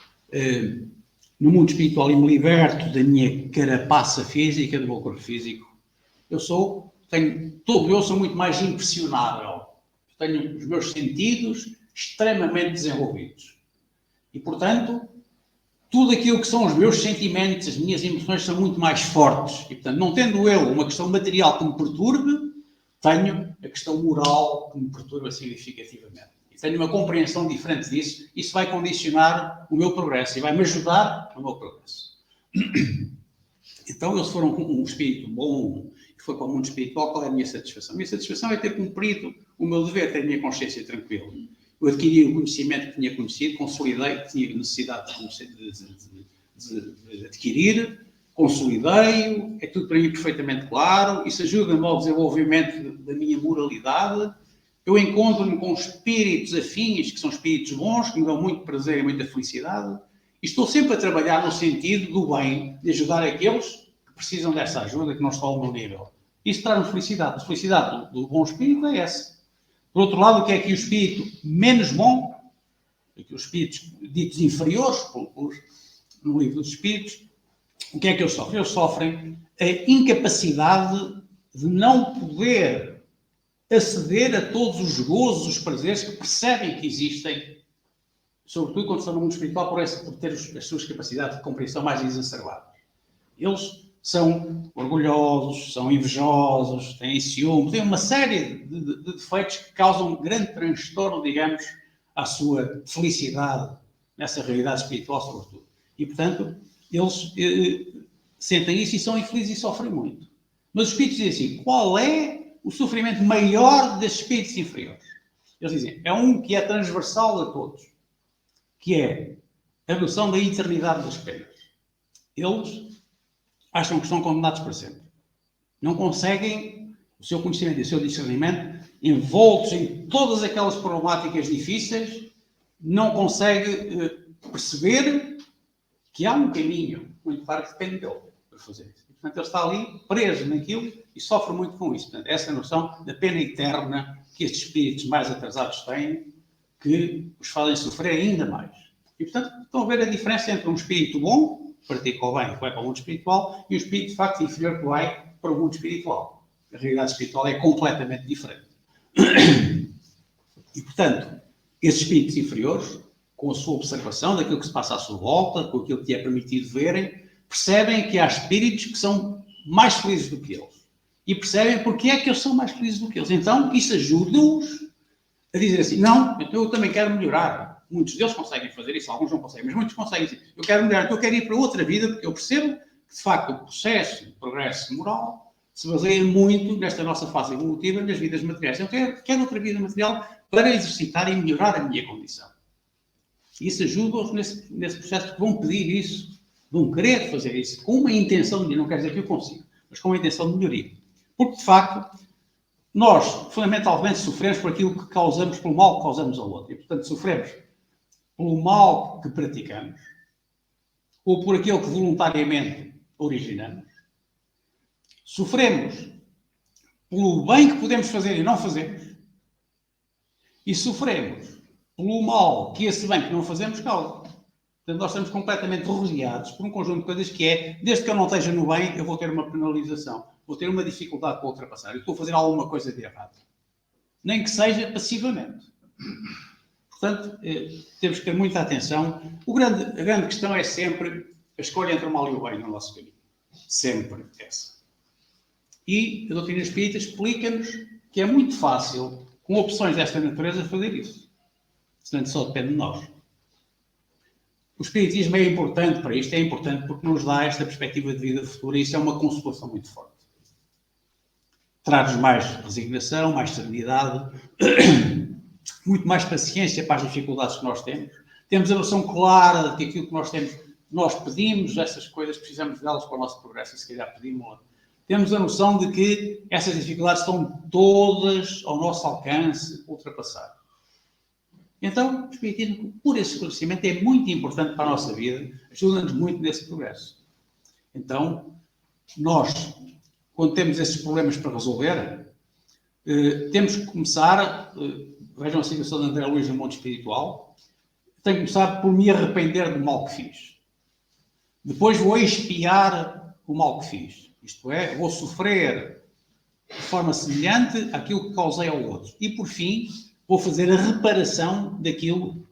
S1: no mundo espiritual e me liberto da minha carapaça física, do meu corpo físico, eu sou muito mais impressionável. Tenho os meus sentidos extremamente desenvolvidos. E, portanto, tudo aquilo que são os meus sentimentos, as minhas emoções são muito mais fortes. E, portanto, não tendo eu uma questão material que me perturbe, tenho a questão moral que me perturba significativamente. E tenho uma compreensão diferente disso. Isso vai condicionar o meu progresso e vai-me ajudar no meu progresso. Então, eu se for um espírito bom e for para o mundo espiritual, qual é a minha satisfação? A minha satisfação é ter cumprido o meu dever, ter a minha consciência tranquila. Eu adquiri o conhecimento que tinha conhecido, consolidei, que tinha necessidade de adquirir, consolidei-o, é tudo para mim perfeitamente claro, isso ajuda-me ao desenvolvimento da minha moralidade. Eu encontro-me com espíritos afins, que são espíritos bons, que me dão muito prazer e muita felicidade, e estou sempre a trabalhar no sentido do bem, de ajudar aqueles que precisam dessa ajuda, que não estão ao meu nível. Isso traz-me felicidade. A felicidade do bom espírito é essa. Por outro lado, o que é que o espírito menos bom, que os espíritos ditos inferiores, no livro dos espíritos, o que é que eles sofrem? Eles sofrem a incapacidade de não poder aceder a todos os gozos, os prazeres que percebem que existem, sobretudo quando estão no mundo espiritual, por ter as suas capacidades de compreensão mais exacerbadas. Eles são orgulhosos, são invejosos, têm ciúme, têm uma série de defeitos que causam um grande transtorno, digamos, à sua felicidade nessa realidade espiritual, sobretudo. E, portanto, eles sentem isso e são infelizes e sofrem muito. Mas os espíritos dizem assim, qual é o sofrimento maior desses espíritos inferiores? Eles dizem, é um que é transversal a todos, que é a noção da eternidade das penas. Eles acham que estão condenados para sempre. Não conseguem, o seu conhecimento e o seu discernimento, envoltos em todas aquelas problemáticas difíceis, não consegue perceber que há um caminho muito claro que depende dele para fazer isso. E, portanto, ele está ali preso naquilo e sofre muito com isso. Portanto, essa é a noção da pena eterna que estes espíritos mais atrasados têm, que os fazem sofrer ainda mais. E, portanto, estão a ver a diferença entre um espírito bom, que pratica o bem, que vai para o mundo espiritual, e um espírito, de facto, inferior, que vai para o mundo espiritual. A realidade espiritual é completamente diferente. E, portanto, esses espíritos inferiores, com a sua observação daquilo que se passa à sua volta, com aquilo que é permitido verem, percebem que há espíritos que são mais felizes do que eles. E percebem porque é que eles são mais felizes do que eles. Então, isso ajuda-os a dizer assim, não, então eu também quero melhorar. Muitos deles conseguem fazer isso, alguns não conseguem, mas muitos conseguem dizer, eu quero melhorar, então eu quero ir para outra vida, porque eu percebo que, de facto, o processo de progresso moral se baseia muito nesta nossa fase evolutiva, nas vidas materiais. Eu quero outra vida material para exercitar e melhorar a minha condição. Isso ajuda-os nesse processo, porque vão pedir isso, vão querer fazer isso, com uma intenção de melhoria. Não quer dizer que eu consiga, mas com uma intenção de melhoria. Porque, de facto, nós, fundamentalmente, sofremos por aquilo que causamos, pelo mal que causamos ao outro. E, portanto, sofremos pelo mal que praticamos, ou por aquilo que voluntariamente originamos. Sofremos pelo bem que podemos fazer e não fazemos. E sofremos pelo mal que esse bem que não fazemos causa. Portanto, nós estamos completamente rodeados por um conjunto de coisas que é, desde que eu não esteja no bem, eu vou ter uma penalização, vou ter uma dificuldade para ultrapassar, eu estou a fazer alguma coisa de errado. Nem que seja passivamente. Portanto, temos que ter muita atenção. A grande questão é sempre a escolha entre o mal e o bem no nosso caminho. Sempre essa. E a doutrina espírita explica-nos que é muito fácil, com opções desta natureza, fazer isso. Portanto, só depende de nós. O espiritismo é importante para isto, é importante porque nos dá esta perspectiva de vida futura e isso é uma consolação muito forte. Traz-nos mais resignação, mais serenidade, muito mais paciência para as dificuldades que nós temos. Temos a noção clara de que aquilo que nós temos, nós pedimos essas coisas, precisamos delas para o nosso progresso e se calhar pedimos. Temos a noção de que essas dificuldades estão todas ao nosso alcance ultrapassar. Então, o espiritismo, por esse esclarecimento, é muito importante para a nossa vida, ajuda-nos muito nesse progresso. Então, nós, quando temos esses problemas para resolver, temos que começar, vejam a situação de André Luiz no mundo espiritual, tenho que começar por me arrepender do mal que fiz. Depois vou expiar o mal que fiz. Isto é, vou sofrer de forma semelhante àquilo que causei ao outro. E, por fim, vou fazer a reparação daquilo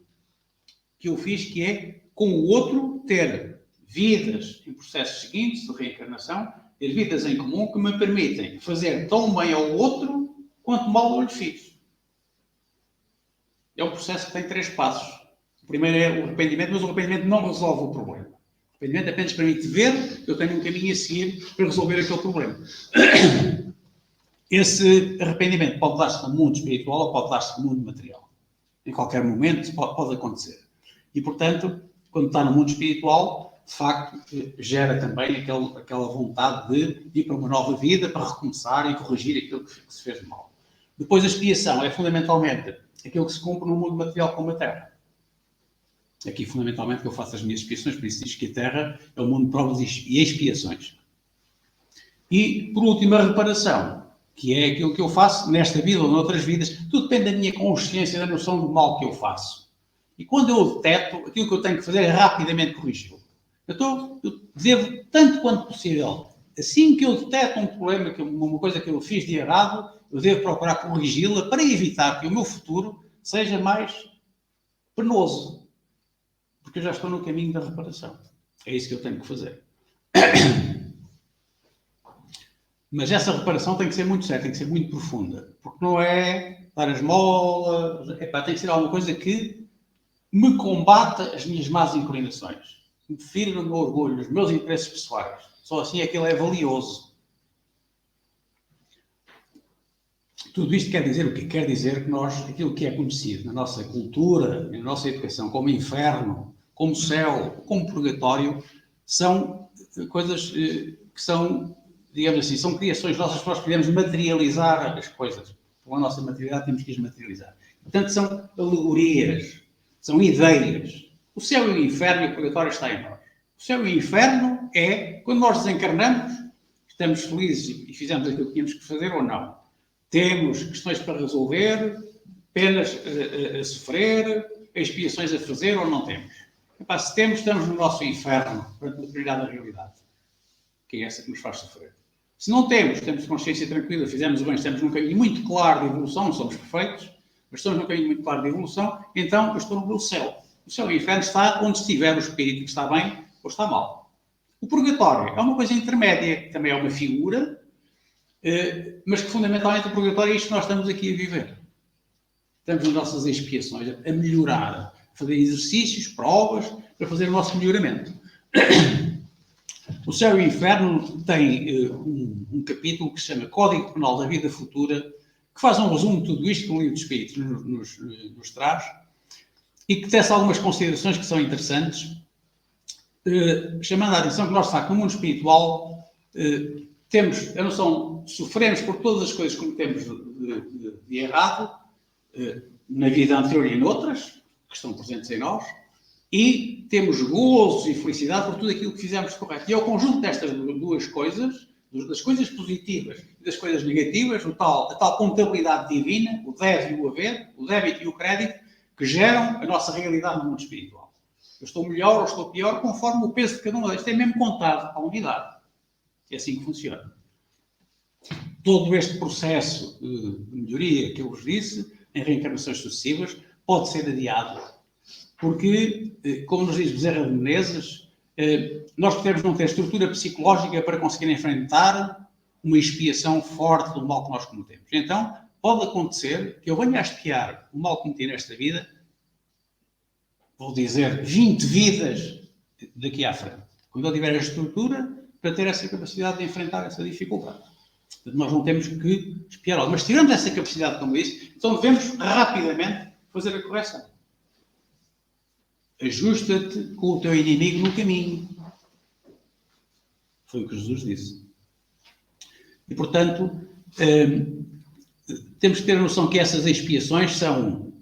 S1: que eu fiz, que é, com o outro, ter vidas em processos seguintes de reencarnação, ter vidas em comum que me permitem fazer tão bem ao outro quanto mal eu lhe fiz. É um processo que tem 3 passos. O primeiro é o arrependimento, mas o arrependimento não resolve o problema. O arrependimento apenas permite ver que eu tenho um caminho a seguir para resolver aquele problema. Esse arrependimento pode dar-se no mundo espiritual ou pode dar-se no mundo material. Em qualquer momento pode acontecer. E, portanto, quando está no mundo espiritual, de facto, gera também aquela vontade de ir para uma nova vida, para recomeçar e corrigir aquilo que se fez de mal. Depois, a expiação é fundamentalmente aquilo que se cumpre no mundo material como a Terra. Aqui, fundamentalmente, que eu faço as minhas expiações, por isso diz que a Terra é o mundo de provas e expiações. E, por último, a reparação, que é aquilo que eu faço nesta vida ou noutras vidas. Tudo depende da minha consciência, da noção do mal que eu faço. E quando eu detecto, aquilo que eu tenho que fazer é rapidamente corrigi-lo. Eu devo, tanto quanto possível, assim que eu detecto um problema, uma coisa que eu fiz de errado, eu devo procurar corrigi-la para evitar que o meu futuro seja mais penoso. Porque eu já estou no caminho da reparação. É isso que eu tenho que fazer. Mas essa reparação tem que ser muito séria, tem que ser muito profunda. Porque não é dar a esmola, tem que ser alguma coisa que me combata as minhas más inclinações, me fira no meu orgulho, nos meus interesses pessoais. Só assim é que ele é valioso. Tudo isto quer dizer o quê? Quer dizer que nós, aquilo que é conhecido na nossa cultura, na nossa educação, como inferno, como céu, como purgatório, são coisas que são, digamos assim, são criações nossas que nós queremos materializar as coisas. Com a nossa materialidade temos que as materializar. Portanto, são alegorias, são ideias. O céu e o inferno e o purgatório está em nós. O céu e o inferno é quando nós desencarnamos, estamos felizes e fizemos aquilo que tínhamos que fazer ou não. Temos questões para resolver, penas a sofrer, expiações a fazer ou não temos. Epá, se temos, estamos no nosso inferno, perante a determinada realidade, que é essa que nos faz sofrer. Se não temos, temos consciência tranquila, fizemos o bem, estamos num caminho muito claro de evolução, não somos perfeitos, mas estamos num caminho muito claro de evolução, então eu estou no meu céu. O céu e o inferno está onde estiver o espírito que está bem ou está mal. O purgatório é uma coisa intermédia, que também é uma figura, mas que fundamentalmente o purgatório é isto que nós estamos aqui a viver. Estamos nas nossas expiações, a melhorar, a fazer exercícios, provas, para fazer o nosso melhoramento. O Céu e o Inferno tem um capítulo que se chama Código Penal da Vida Futura, que faz um resumo de tudo isto que o Livro dos Espíritos nos traz e que tece algumas considerações que são interessantes, chamando a atenção que nós, de facto, no mundo espiritual, temos a noção, sofremos por todas as coisas que cometemos de errado, na vida anterior e noutras, que estão presentes em nós, e temos gozos e felicidade por tudo aquilo que fizemos de correto. E é o conjunto destas duas coisas, das coisas positivas e das coisas negativas, a tal contabilidade divina, o deve e o haver, o débito e o crédito, que geram a nossa realidade no mundo espiritual. Eu estou melhor ou estou pior conforme o peso de cada uma delas. Isto é mesmo contado à unidade. É assim que funciona. Todo este processo de melhoria que eu vos disse, em reencarnações sucessivas, pode ser adiado. Porque, como nos diz Bezerra de Menezes, nós podemos não ter estrutura psicológica para conseguir enfrentar uma expiação forte do mal que nós cometemos. Então, pode acontecer que eu venha a expiar o mal que cometi nesta vida, vou dizer, 20 vidas daqui à frente. Quando eu tiver a estrutura para ter essa capacidade de enfrentar essa dificuldade. Portanto, nós não temos que expiar algo. Mas tirando essa capacidade, como disse, então devemos rapidamente fazer a correção. Ajusta-te com o teu inimigo no caminho. Foi o que Jesus disse. E, portanto, temos que ter a noção que essas expiações são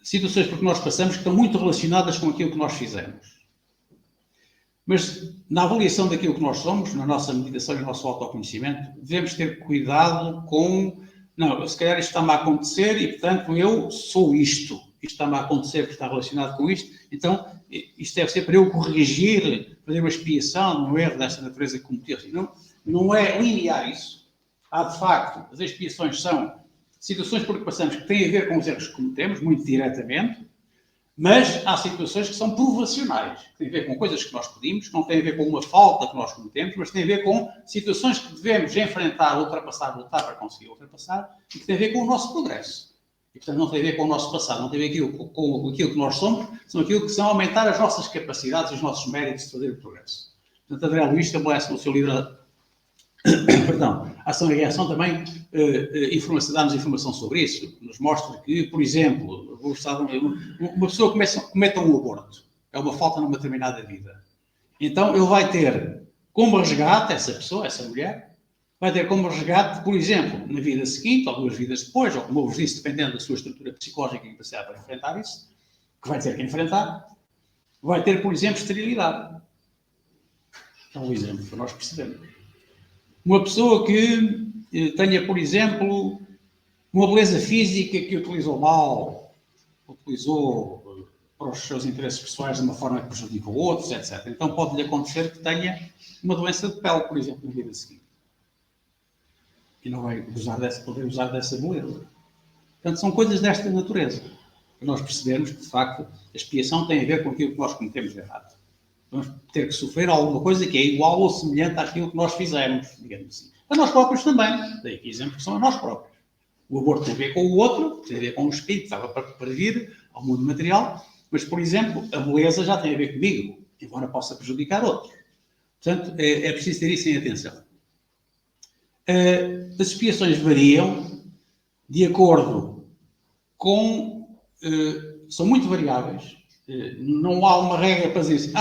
S1: situações por que nós passamos que estão muito relacionadas com aquilo que nós fizemos. Mas, na avaliação daquilo que nós somos, na nossa meditação e no nosso autoconhecimento, devemos ter cuidado com... Não, se calhar isto está-me a acontecer e, portanto, eu sou isto. Isto está-me a acontecer porque está relacionado com isto. Então, isto deve ser para eu corrigir, fazer uma expiação de um erro desta natureza que cometi. Assim, não é linear isso. Há, de facto, as expiações são situações por que passamos que têm a ver com os erros que cometemos, muito diretamente, mas há situações que são provacionais, que têm a ver com coisas que nós pedimos, que não têm a ver com uma falta que nós cometemos, mas têm a ver com situações que devemos enfrentar, ultrapassar, lutar para conseguir ultrapassar, e que têm a ver com o nosso progresso. E, portanto, não tem a ver com o nosso passado, não tem a ver com aquilo que nós somos, são aquilo que são aumentar as nossas capacidades e os nossos méritos de fazer o progresso. Portanto, André Luís estabelece no seu livro Ação e Reação também dá-nos informação sobre isso. Nos mostra que, por exemplo, uma pessoa comete um aborto. É uma falta numa determinada vida. Então, ele vai ter como resgate, essa pessoa, essa mulher, vai ter como resgate, por exemplo, na vida seguinte, ou 2 vidas depois, ou como eu vos disse, dependendo da sua estrutura psicológica e capacidade para enfrentar isso, que vai ter que enfrentar, vai ter, por exemplo, esterilidade. É um exemplo para nós percebermos. Uma pessoa que tenha, por exemplo, uma beleza física que utilizou mal, utilizou para os seus interesses pessoais de uma forma que prejudicou outros, etc. Então pode-lhe acontecer que tenha uma doença de pele, por exemplo, na vida seguinte. E não vai poder usar dessa beleza. Portanto, são coisas desta natureza. Para nós percebermos que, de facto, a expiação tem a ver com aquilo que nós cometemos de errado. Vamos ter que sofrer alguma coisa que é igual ou semelhante àquilo que nós fizemos, digamos assim. A nós próprios também. Daí que exemplos que são a nós próprios. O aborto tem a ver com o outro, tem a ver com o espírito, estava para vir ao mundo material, mas, por exemplo, a beleza já tem a ver comigo, embora possa prejudicar outros. Portanto, é preciso ter isso em atenção. As expiações variam de acordo com... são muito variáveis. Não há uma regra para dizer assim,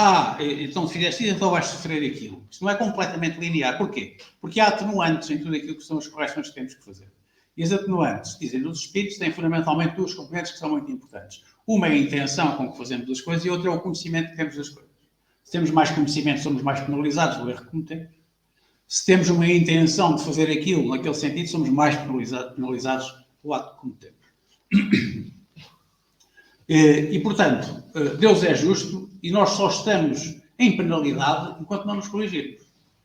S1: então se fizeste isso, então vais sofrer aquilo. Isto não é completamente linear. Porquê? Porque há atenuantes em tudo aquilo que são as correções que temos que fazer. E as atenuantes, dizem os espíritos, têm fundamentalmente duas componentes que são muito importantes. Uma é a intenção com que fazemos as coisas e outra é o conhecimento que temos das coisas. Se temos mais conhecimento, somos mais penalizados do erro que cometemos. Se temos uma intenção de fazer aquilo naquele sentido, somos mais penalizados do ato que cometemos. E, portanto, Deus é justo e nós só estamos em penalidade enquanto não nos corrigirmos.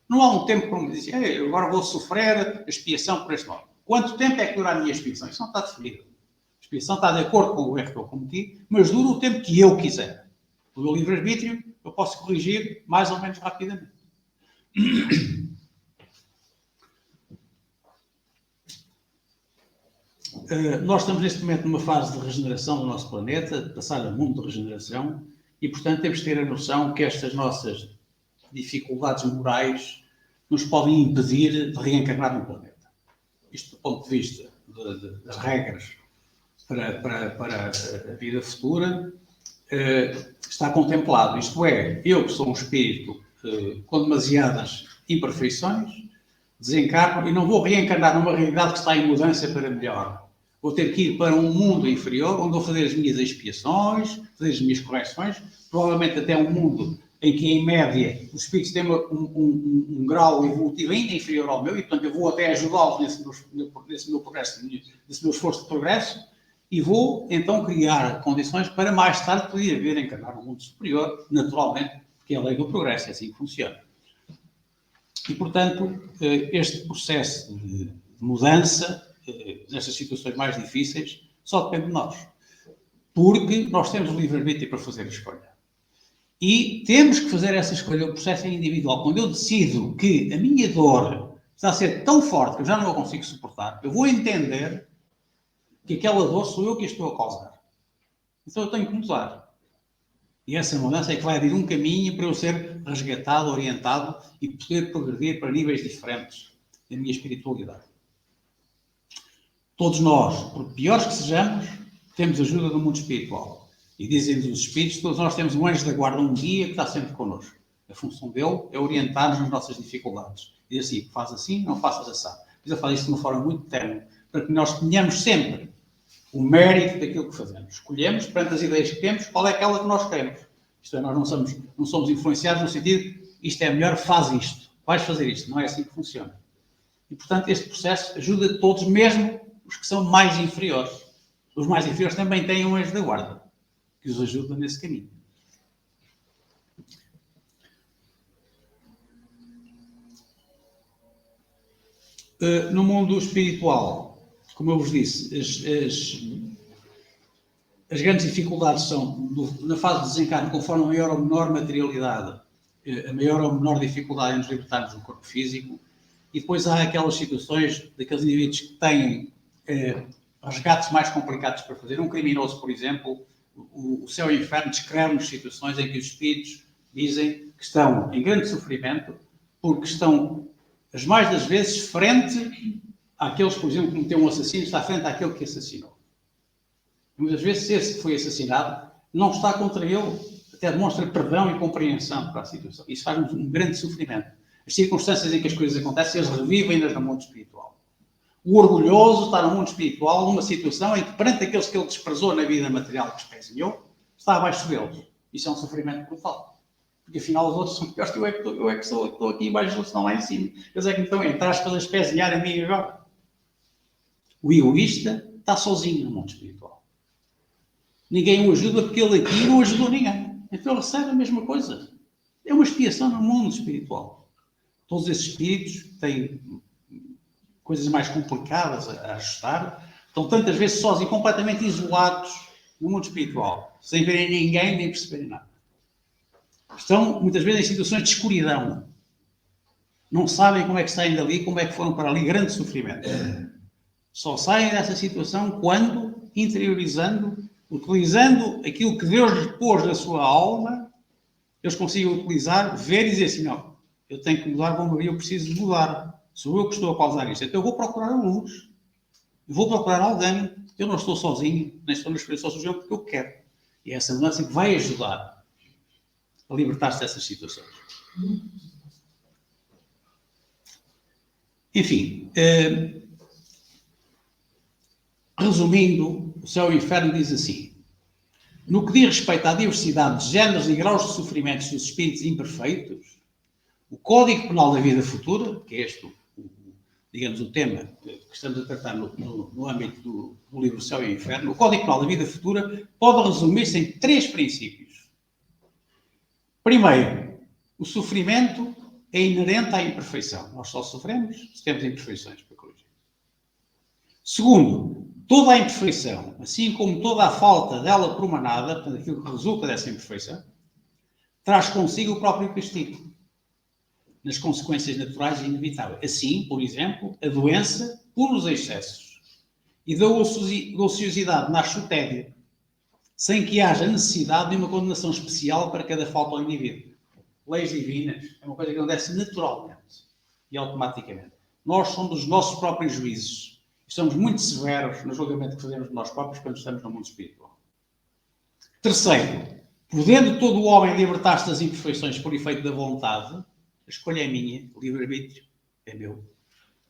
S1: Não há um tempo para me dizer, agora vou sofrer a expiação por este modo. Quanto tempo é que dura a minha expiação? Isso não está definido. A expiação está de acordo com o erro que eu cometi, mas dura o tempo que eu quiser. O meu livre-arbítrio eu posso corrigir mais ou menos rapidamente. Nós estamos neste momento numa fase de regeneração do nosso planeta, de passar a mundo de regeneração, e portanto temos de ter a noção que estas nossas dificuldades morais nos podem impedir de reencarnar no planeta. Isto do ponto de vista das regras para a vida futura, está contemplado. Isto é, eu que sou um espírito com demasiadas imperfeições, desencarno e não vou reencarnar numa realidade que está em mudança para melhor. Vou ter que ir para um mundo inferior, onde vou fazer as minhas expiações, fazer as minhas correções, provavelmente até um mundo em que, em média, os espíritos têm um grau evolutivo ainda inferior ao meu, e, portanto, eu vou até ajudá-los nesse meu progresso, nesse meu esforço de progresso, e vou, então, criar condições para mais tarde poder vir encarnar um mundo superior, naturalmente, porque é a lei do progresso, é assim que funciona. E, portanto, este processo de mudança, nestas situações mais difíceis, só depende de nós. Porque nós temos o livre-arbítrio para fazer a escolha. E temos que fazer essa escolha, o processo é individual. Quando eu decido que a minha dor está a ser tão forte que eu já não a consigo suportar, eu vou entender que aquela dor sou eu que a estou a causar. Então eu tenho que mudar. E essa mudança é que vai abrir um caminho para eu ser resgatado, orientado e poder progredir para níveis diferentes da minha espiritualidade. Todos nós, por piores que sejamos, temos ajuda do mundo espiritual. E dizem-nos os espíritos, todos nós temos um anjo da guarda, um guia que está sempre connosco. A função dele é orientar-nos nas nossas dificuldades. E assim, faz assim, não faças assim. Mas eu falo isto de uma forma muito terna, para que nós tenhamos sempre o mérito daquilo que fazemos. Escolhemos, perante as ideias que temos, qual é aquela que nós queremos. Isto é, nós não somos influenciados no sentido, isto é melhor, faz isto. Vais fazer isto. Não é assim que funciona. E, portanto, este processo ajuda todos, mesmo os que são mais inferiores. Os mais inferiores também têm um anjo da guarda, que os ajuda nesse caminho. No mundo espiritual, como eu vos disse, as grandes dificuldades são, na fase de desencarno, conforme a maior ou menor materialidade, a maior ou menor dificuldade em nos libertarmos do corpo físico, e depois há aquelas situações daqueles indivíduos que têm resgates mais complicados para fazer. Um criminoso, por exemplo, o céu e o inferno descreve-nos situações em que os espíritos dizem que estão em grande sofrimento porque estão, as mais das vezes, frente àqueles, por exemplo, que cometeu um assassino, está frente àquele que assassinou. Muitas vezes, se esse que foi assassinado não está contra ele, até demonstra perdão e compreensão para a situação. Isso faz um grande sofrimento. As circunstâncias em que as coisas acontecem, eles revivem-nas no mundo espiritual. O orgulhoso está no mundo espiritual numa situação em que, perante aqueles que ele desprezou na vida material que espezinhou, está abaixo deles. Isso é um sofrimento brutal. Porque afinal os outros são piores que eu é que estou aqui embaixo, eles estão lá em cima. Eles é que estão, entre aspas, a espezinhar a mim agora. O egoísta está sozinho no mundo espiritual. Ninguém o ajuda porque ele aqui não ajudou ninguém. Então ele recebe a mesma coisa. É uma expiação no mundo espiritual. Todos esses espíritos têm coisas mais complicadas a ajustar, estão tantas vezes sozinhos, completamente isolados no mundo espiritual, sem verem ninguém nem perceberem nada. Estão muitas vezes em situações de escuridão. Não sabem como é que saem dali, como é que foram para ali, grande sofrimento. Só saem dessa situação quando, interiorizando, utilizando aquilo que Deus lhes pôs na sua alma, eles consigam utilizar, ver e dizer assim, não, eu tenho que mudar, eu preciso mudar. Sou eu que estou a causar isto. Então eu vou procurar a luz. Eu vou procurar alguém. Eu não estou sozinho, nem estou na experiência sozinho, porque eu quero. E é essa mudança que vai ajudar a libertar-se dessas situações. Enfim, resumindo, o céu e o inferno diz assim: no que diz respeito à diversidade de géneros e graus de sofrimentos dos espíritos imperfeitos, o Código Penal da Vida Futura, que é este, digamos, o tema que estamos a tratar no âmbito do livro Céu e Inferno, o Código Penal da Vida Futura pode resumir-se em 3 princípios. Primeiro, o sofrimento é inerente à imperfeição. Nós só sofremos se temos imperfeições para corrigir. Segundo, toda a imperfeição, assim como toda a falta dela promanada, portanto, aquilo que resulta dessa imperfeição, traz consigo o próprio castigo, nas consequências naturais e inevitáveis. Assim, por exemplo, a doença por os excessos e da ociosidade nasce o tédio, sem que haja necessidade de uma condenação especial para cada falta ao indivíduo. Leis divinas é uma coisa que acontece naturalmente e automaticamente. Nós somos os nossos próprios juízes e somos muito severos no julgamento que fazemos de nós próprios quando estamos no mundo espiritual. Terceiro, podendo todo o homem libertar-se das imperfeições por efeito da vontade, a escolha é minha, o livre-arbítrio é meu.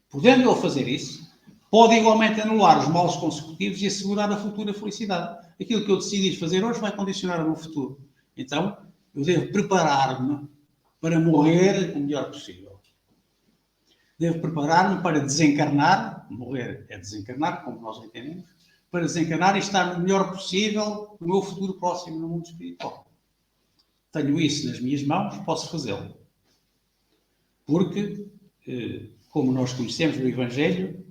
S1: Podendo ele fazer isso, pode igualmente anular os males consecutivos e assegurar a futura felicidade. Aquilo que eu decidi fazer hoje vai condicionar o meu futuro. Então, eu devo preparar-me para morrer o melhor possível. Devo preparar-me para desencarnar, morrer é desencarnar, como nós entendemos, para desencarnar e estar no melhor possível no meu futuro próximo no mundo espiritual. Tenho isso nas minhas mãos, posso fazê-lo. Porque, como nós conhecemos no Evangelho,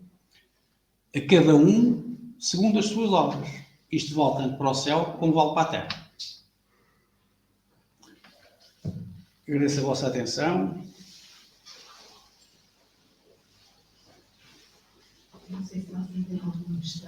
S1: a cada um segundo as suas obras. Isto vale tanto para o céu como vale para a terra. Agradeço a vossa atenção.
S2: Não sei se nós temos alguma questão.